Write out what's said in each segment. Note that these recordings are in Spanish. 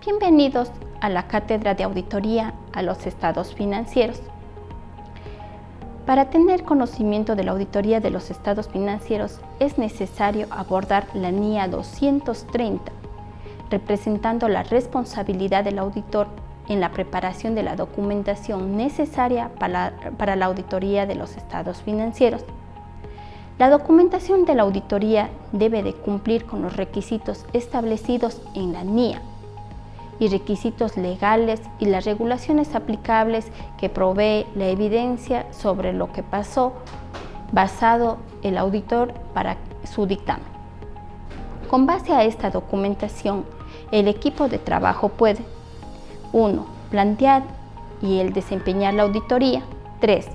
Bienvenidos a la Cátedra de Auditoría a los Estados Financieros. Para tener conocimiento de la auditoría de los estados financieros es necesario abordar la NIA 230, representando la responsabilidad del auditor en la preparación de la documentación necesaria para la auditoría de los estados financieros. La documentación de la auditoría debe de cumplir con los requisitos establecidos en la NIA y requisitos legales y las regulaciones aplicables que provee la evidencia sobre lo que pasó basado el auditor para su dictamen. Con base a esta documentación, el equipo de trabajo puede 1. Plantear y desempeñar la auditoría. 3.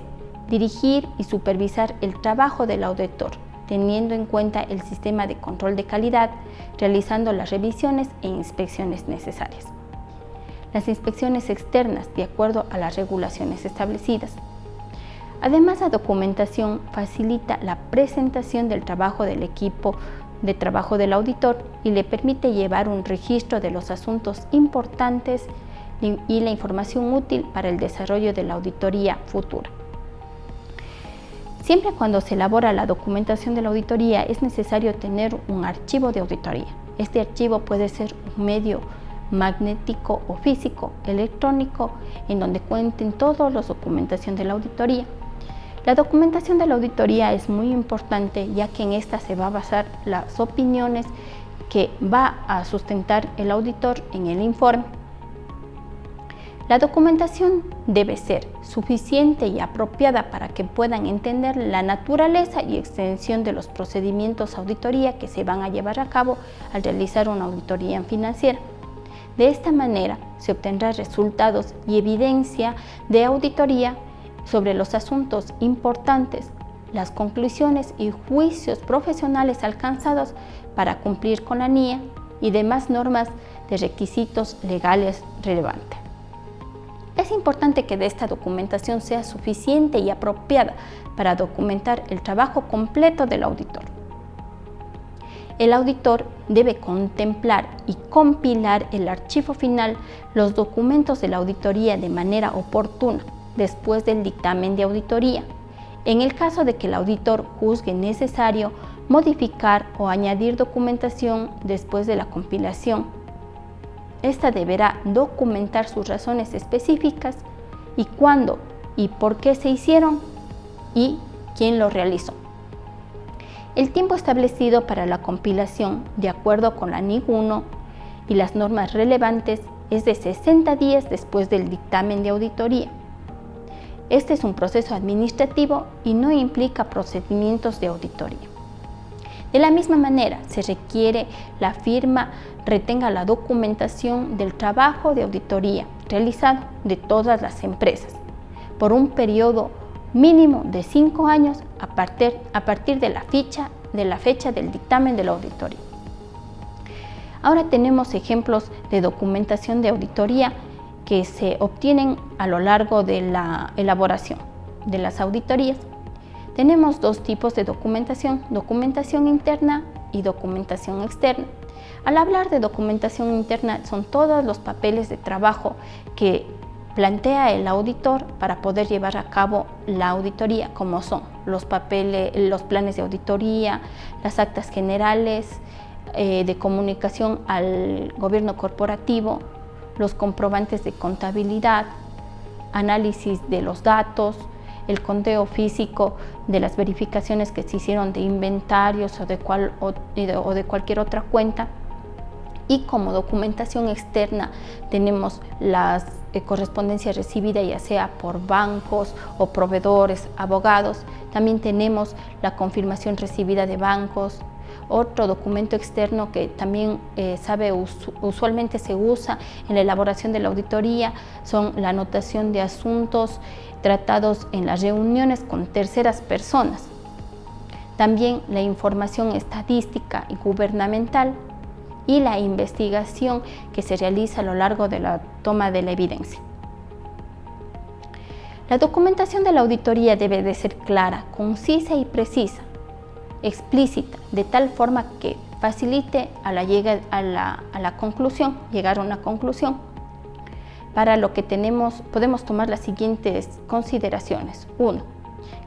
Dirigir y supervisar el trabajo del auditor, teniendo en cuenta el sistema de control de calidad, realizando las revisiones e inspecciones necesarias. Las inspecciones externas de acuerdo a las regulaciones establecidas. Además, la documentación facilita la presentación del trabajo del equipo de trabajo del auditor y le permite llevar un registro de los asuntos importantes y la información útil para el desarrollo de la auditoría futura. Siempre cuando se elabora la documentación de la auditoría es necesario tener un archivo de auditoría. Este archivo puede ser un medio magnético o físico, electrónico, en donde cuenten toda la documentación de la auditoría. La documentación de la auditoría es muy importante, ya que en esta se va a basar las opiniones que va a sustentar el auditor en el informe. La documentación debe ser suficiente y apropiada para que puedan entender la naturaleza y extensión de los procedimientos de auditoría que se van a llevar a cabo al realizar una auditoría financiera. De esta manera se obtendrán resultados y evidencia de auditoría sobre los asuntos importantes, las conclusiones y juicios profesionales alcanzados para cumplir con la NIA y demás normas de requisitos legales relevantes. Es importante que esta documentación sea suficiente y apropiada para documentar el trabajo completo del auditor. El auditor debe contemplar y compilar el archivo final, los documentos de la auditoría de manera oportuna después del dictamen de auditoría. En el caso de que el auditor juzgue necesario modificar o añadir documentación después de la compilación, esta deberá documentar sus razones específicas y cuándo y por qué se hicieron y quién lo realizó. El tiempo establecido para la compilación, de acuerdo con la NIC 1 y las normas relevantes, es de 60 días después del dictamen de auditoría. Este es un proceso administrativo y no implica procedimientos de auditoría. De la misma manera, se requiere la firma retenga la documentación del trabajo de auditoría realizado de todas las empresas por un periodo mínimo de 5 años a partir de la fecha del dictamen de la auditoría. Ahora tenemos ejemplos de documentación de auditoría que se obtienen a lo largo de la elaboración de las auditorías. Tenemos dos tipos de documentación interna y documentación externa. Al hablar de documentación interna, son todos los papeles de trabajo que plantea el auditor para poder llevar a cabo la auditoría, como son los planes de auditoría, las actas generales de comunicación al gobierno corporativo, los comprobantes de contabilidad, análisis de los datos, el conteo físico de las verificaciones que se hicieron de inventarios o de cualquier otra cuenta. Y como documentación externa tenemos las correspondencia recibida ya sea por bancos o proveedores, abogados. También tenemos la recibida de bancos. Otro documento externo que también usualmente se usa en la elaboración de la auditoría son la anotación de asuntos tratados en las reuniones con terceras personas. También la información estadística y gubernamental y la investigación que se realiza a lo largo de la toma de la evidencia. La documentación de la auditoría debe de ser clara, concisa y precisa, explícita, de tal forma que facilite llegar a una conclusión, para lo que podemos tomar las siguientes consideraciones. 1.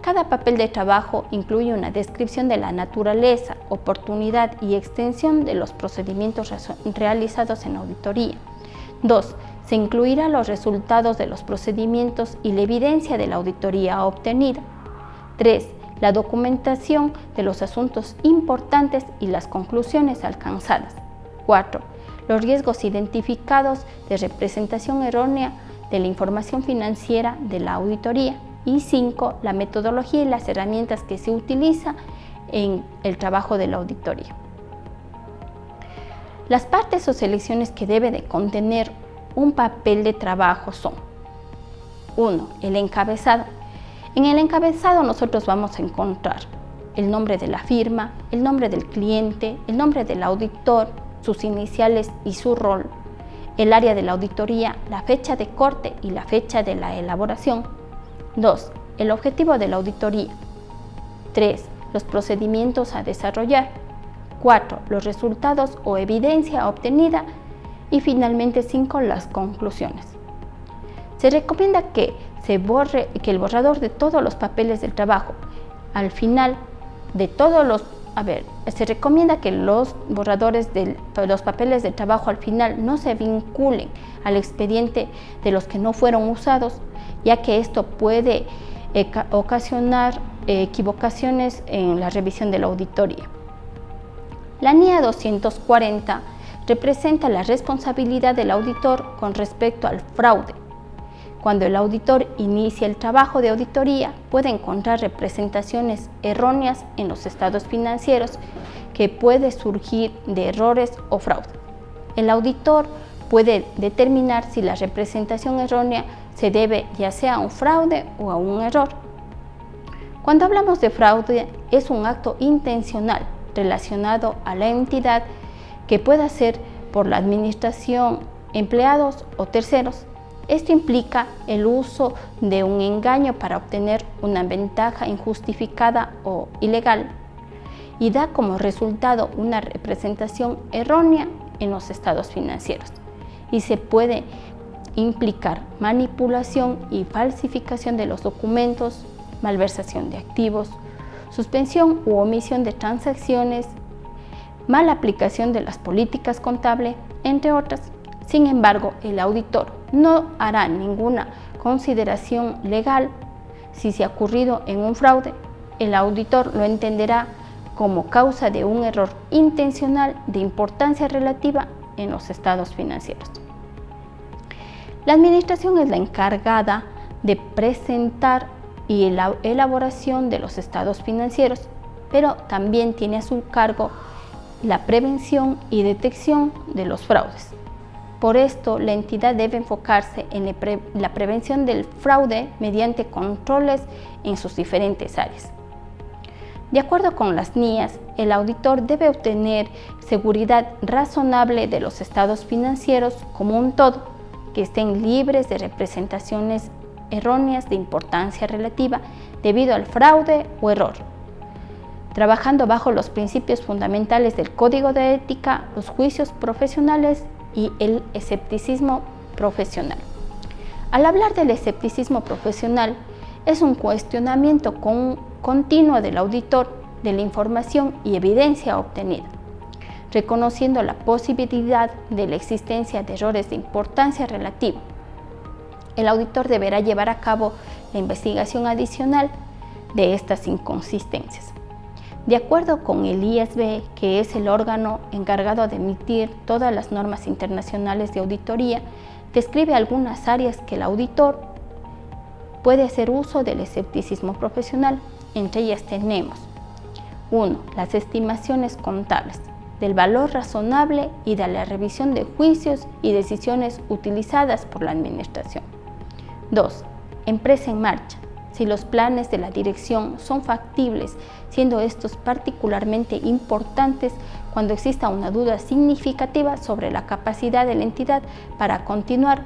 Cada papel de trabajo incluye una descripción de la naturaleza, oportunidad y extensión de los procedimientos realizados en auditoría. 2. Se incluirá los resultados de los procedimientos y la evidencia de la auditoría obtenida. 3. La documentación de los asuntos importantes y las conclusiones alcanzadas. 4. Los riesgos identificados de representación errónea de la información financiera de la auditoría. Y 5. La metodología y las herramientas que se utiliza en el trabajo de la auditoría. Las partes o selecciones que debe de contener un papel de trabajo son: 1. El encabezado. En el encabezado nosotros vamos a encontrar el nombre de la firma, el nombre del cliente, el nombre del auditor, sus iniciales y su rol, el área de la auditoría, la fecha de corte y la fecha de la elaboración. 2. El objetivo de la auditoría. 3. Los procedimientos a desarrollar. 4. Los resultados o evidencia obtenida. Y finalmente 5. Las conclusiones. Se recomienda que el borrador de todos los papeles del trabajo, al final de todos los, se recomienda que los borradores de los papeles de trabajo al final no se vinculen al expediente de los que no fueron usados, ya que esto puede ocasionar equivocaciones en la revisión de la auditoría. La NIA 240 representa la responsabilidad del auditor con respecto al fraude. Cuando el auditor inicia el trabajo de auditoría, puede encontrar representaciones erróneas en los estados financieros que puede surgir de errores o fraude. El auditor puede determinar si la representación errónea se debe ya sea a un fraude o a un error. Cuando hablamos de fraude, es un acto intencional relacionado a la entidad que pueda ser por la administración, empleados o terceros. Esto implica el uso de un engaño para obtener una ventaja injustificada o ilegal y da como resultado una representación errónea en los estados financieros, y se puede implicar manipulación y falsificación de los documentos, malversación de activos, suspensión u omisión de transacciones, mala aplicación de las políticas contables, entre otras. Sin embargo, el auditor no hará ninguna consideración legal si se ha ocurrido en un fraude. El auditor lo entenderá como causa de un error intencional de importancia relativa en los estados financieros. La administración es la encargada de presentar y la elaboración de los estados financieros, pero también tiene a su cargo la prevención y detección de los fraudes. Por esto, la entidad debe enfocarse en la prevención del fraude mediante controles en sus diferentes áreas. De acuerdo con las NIAs, el auditor debe obtener seguridad razonable de los estados financieros como un todo, que estén libres de representaciones erróneas de importancia relativa debido al fraude o error, trabajando bajo los principios fundamentales del Código de Ética, los juicios profesionales y el escepticismo profesional. Al hablar del escepticismo profesional, es un cuestionamiento continuo del auditor de la información y evidencia obtenida, reconociendo la posibilidad de la existencia de errores de importancia relativa. El auditor deberá llevar a cabo la investigación adicional de estas inconsistencias. De acuerdo con el IASB, que es el órgano encargado de emitir todas las normas internacionales de auditoría, describe algunas áreas que el auditor puede hacer uso del escepticismo profesional. Entre ellas tenemos: 1. Las estimaciones contables, del valor razonable y de la revisión de juicios y decisiones utilizadas por la administración. 2. Empresa en marcha, si los planes de la dirección son factibles, siendo estos particularmente importantes cuando exista una duda significativa sobre la capacidad de la entidad para continuar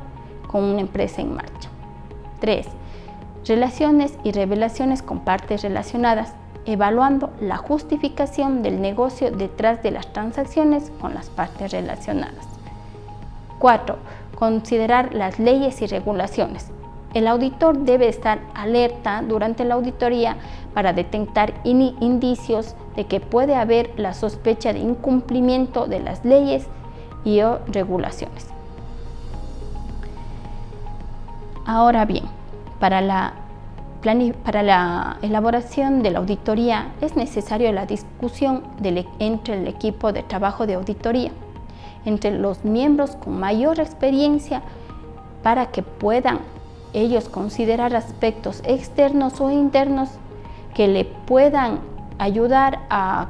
con una empresa en marcha. 3. Relaciones y revelaciones con partes relacionadas, evaluando la justificación del negocio detrás de las transacciones con las partes relacionadas. 4. Considerar las leyes y regulaciones. El auditor debe estar alerta durante la auditoría para detectar indicios de que puede haber la sospecha de incumplimiento de las leyes y o regulaciones. Ahora bien, para la elaboración de la auditoría es necesaria la discusión entre el equipo de trabajo de auditoría, entre los miembros con mayor experiencia, para que puedan ellos considerar aspectos externos o internos que le puedan ayudar a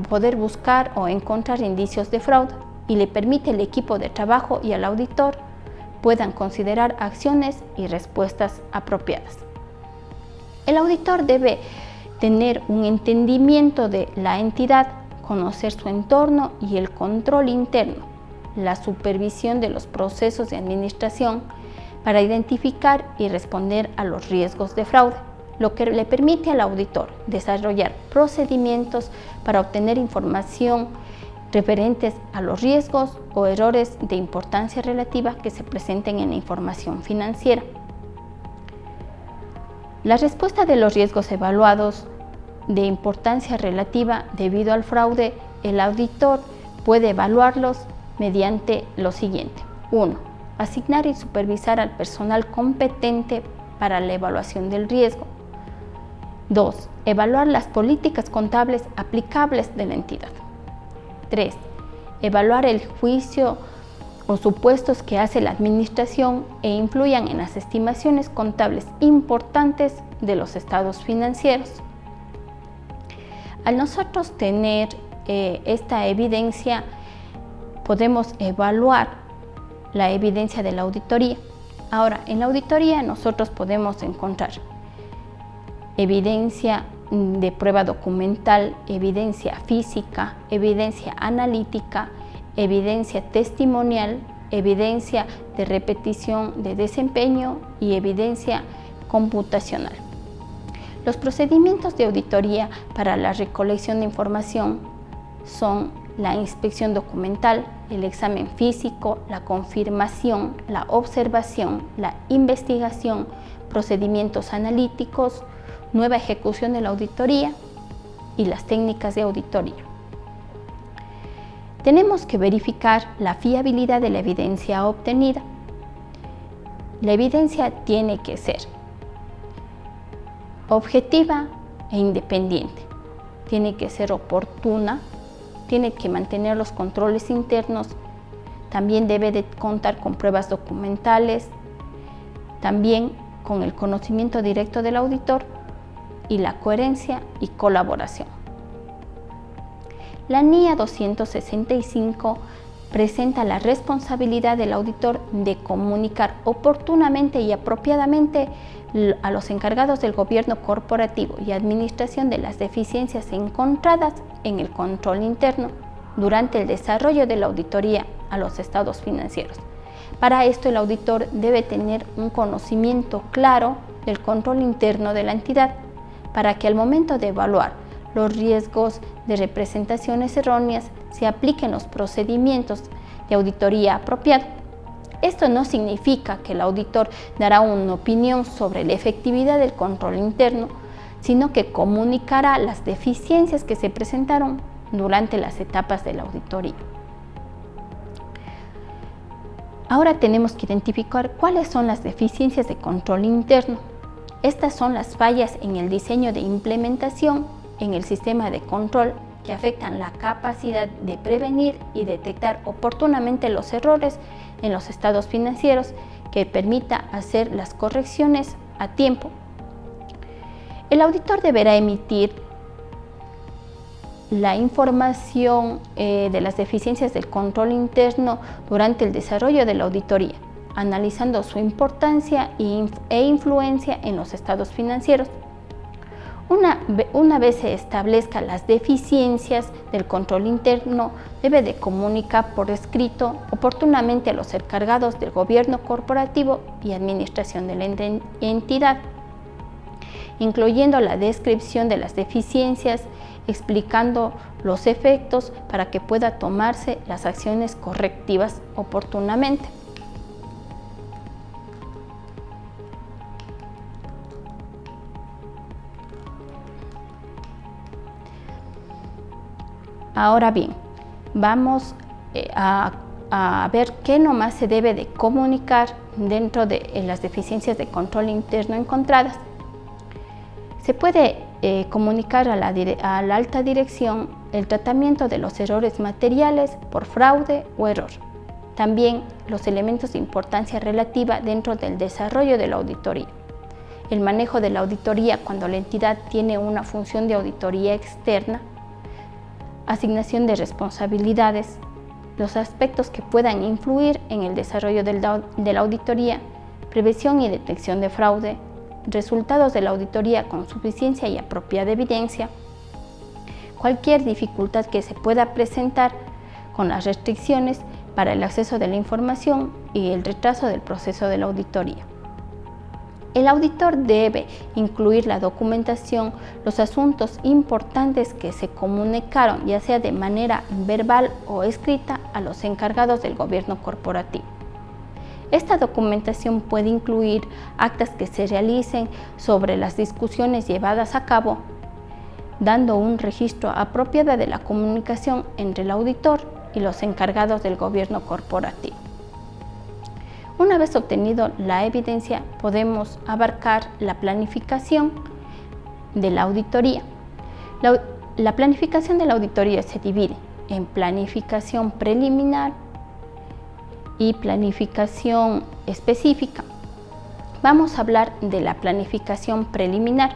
poder buscar o encontrar indicios de fraude, y le permite al equipo de trabajo y al auditor puedan considerar acciones y respuestas apropiadas. El auditor debe tener un entendimiento de la entidad, conocer su entorno y el control interno, la supervisión de los procesos de administración para identificar y responder a los riesgos de fraude, lo que le permite al auditor desarrollar procedimientos para obtener información referentes a los riesgos o errores de importancia relativa que se presenten en la información financiera. La respuesta de los riesgos evaluados de importancia relativa debido al fraude, el auditor puede evaluarlos mediante lo siguiente. 1. Asignar y supervisar al personal competente para la evaluación del riesgo. 2. Evaluar las políticas contables aplicables de la entidad. 3. Evaluar el juicio o supuestos que hace la administración e influyan en las estimaciones contables importantes de los estados financieros. Al nosotros tener esta evidencia, podemos evaluar la evidencia de la auditoría. Ahora, en la auditoría nosotros podemos encontrar evidencia de prueba documental, evidencia física, evidencia analítica, evidencia testimonial, evidencia de repetición de desempeño y evidencia computacional. Los procedimientos de auditoría para la recolección de información son la inspección documental, el examen físico, la confirmación, la observación, la investigación, procedimientos analíticos, nueva ejecución de la auditoría y las técnicas de auditoría. Tenemos que verificar la fiabilidad de la evidencia obtenida. La evidencia tiene que ser objetiva e independiente, tiene que ser oportuna, tiene que mantener los controles internos, también debe de contar con pruebas documentales, también con el conocimiento directo del auditor y la coherencia y colaboración. La NIA 265 presenta la responsabilidad del auditor de comunicar oportunamente y apropiadamente a los encargados del gobierno corporativo y administración de las deficiencias encontradas en el control interno durante el desarrollo de la auditoría a los estados financieros. Para esto, el auditor debe tener un conocimiento claro del control interno de la entidad, para que al momento de evaluar los riesgos de representaciones erróneas se apliquen los procedimientos de auditoría apropiados. Esto no significa que el auditor dará una opinión sobre la efectividad del control interno, sino que comunicará las deficiencias que se presentaron durante las etapas de la auditoría. Ahora tenemos que identificar cuáles son las deficiencias de control interno. Estas son las fallas en el diseño de implementación en el sistema de control que afectan la capacidad de prevenir y detectar oportunamente los errores en los estados financieros, que permita hacer las correcciones a tiempo. El auditor deberá emitir la información de las deficiencias del control interno durante el desarrollo de la auditoría, analizando su importancia e influencia en los estados financieros. Una vez se establezcan las deficiencias del control interno, debe de comunicar por escrito oportunamente a los encargados del gobierno corporativo y administración de la entidad, incluyendo la descripción de las deficiencias, explicando los efectos para que pueda tomarse las acciones correctivas oportunamente. Ahora bien, vamos a ver qué nomás se debe de comunicar dentro de las deficiencias de control interno encontradas. Se puede comunicar a la alta dirección el tratamiento de los errores materiales por fraude o error. También los elementos de importancia relativa dentro del desarrollo de la auditoría. El manejo de la auditoría cuando la entidad tiene una función de auditoría externa, asignación de responsabilidades, los aspectos que puedan influir en el desarrollo de la auditoría, prevención y detección de fraude, resultados de la auditoría con suficiencia y apropiada evidencia, cualquier dificultad que se pueda presentar con las restricciones para el acceso de la información y el retraso del proceso de la auditoría. El auditor debe incluir la documentación, los asuntos importantes que se comunicaron, ya sea de manera verbal o escrita, a los encargados del gobierno corporativo. Esta documentación puede incluir actas que se realicen sobre las discusiones llevadas a cabo, dando un registro apropiado de la comunicación entre el auditor y los encargados del gobierno corporativo. Una vez obtenido la evidencia, podemos abarcar la planificación de la auditoría. La planificación de la auditoría se divide en planificación preliminar y planificación específica. Vamos a hablar de la planificación preliminar.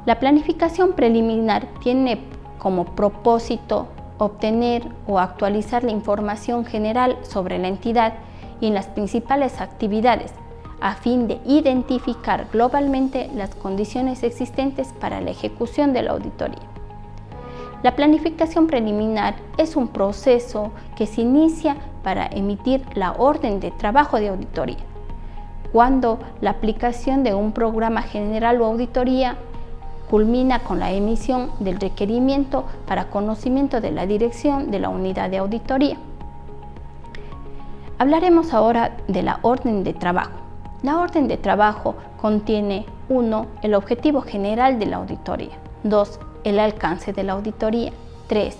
La planificación preliminar tiene como propósito obtener o actualizar la información general sobre la entidad y en las principales actividades, a fin de identificar globalmente las condiciones existentes para la ejecución de la auditoría. La planificación preliminar es un proceso que se inicia para emitir la orden de trabajo de auditoría, cuando la aplicación de un programa general o auditoría culmina con la emisión del requerimiento para conocimiento de la dirección de la unidad de auditoría. Hablaremos ahora de la orden de trabajo. La orden de trabajo contiene 1. El objetivo general de la auditoría, 2. El alcance de la auditoría, 3.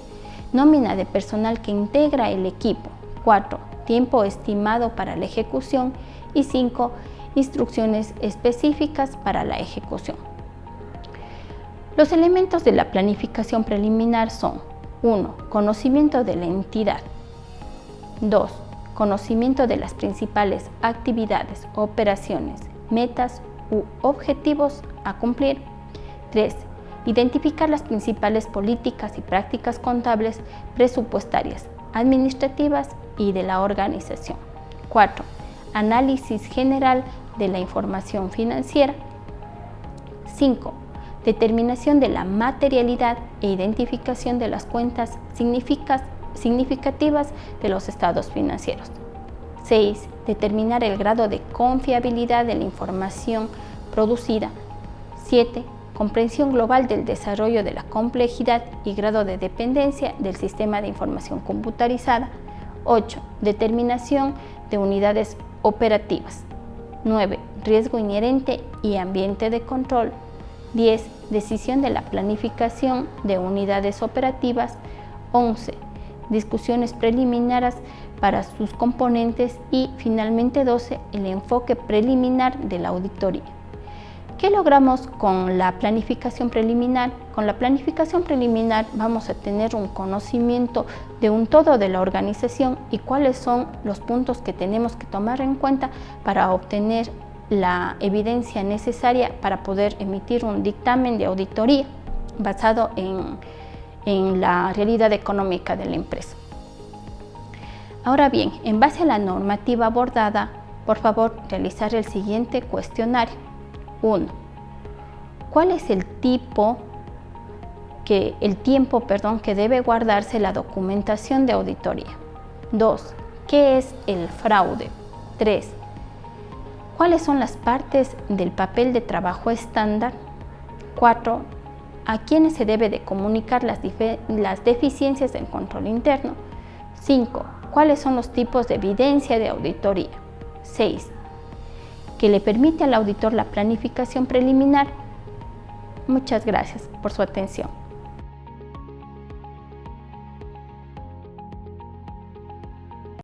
Nómina de personal que integra el equipo, 4. Tiempo estimado para la ejecución y 5. Instrucciones específicas para la ejecución. Los elementos de la planificación preliminar son 1. Conocimiento de la entidad, 2. Conocimiento de las principales actividades, operaciones, metas u objetivos a cumplir. 3. Identificar las principales políticas y prácticas contables, presupuestarias, administrativas y de la organización. 4. Análisis general de la información financiera. 5. Determinación de la materialidad e identificación de las cuentas significativas de los estados financieros. 6. Determinar el grado de confiabilidad de la información producida. 7. Comprensión global del desarrollo de la complejidad y grado de dependencia del sistema de información computarizada. 8. Determinación de unidades operativas. 9. Riesgo inherente y ambiente de control. 10. Decisión de la planificación de unidades operativas. 11. Discusiones preliminares para sus componentes y finalmente 12. El enfoque preliminar de la auditoría. ¿Qué logramos con la planificación preliminar? Con la planificación preliminar vamos a tener un conocimiento de un todo de la organización y cuáles son los puntos que tenemos que tomar en cuenta para obtener la evidencia necesaria para poder emitir un dictamen de auditoría basado en la realidad económica de la empresa. Ahora bien, en base a la normativa abordada, por favor, realizar el siguiente cuestionario. 1. ¿Cuál es el tiempo que debe guardarse la documentación de auditoría? 2. ¿Qué es el fraude? 3. ¿Cuáles son las partes del papel de trabajo estándar? 4. ¿A quiénes se debe de comunicar las deficiencias del control interno? 5. ¿Cuáles son los tipos de evidencia de auditoría? 6. ¿Qué le permite al auditor la planificación preliminar? Muchas gracias por su atención.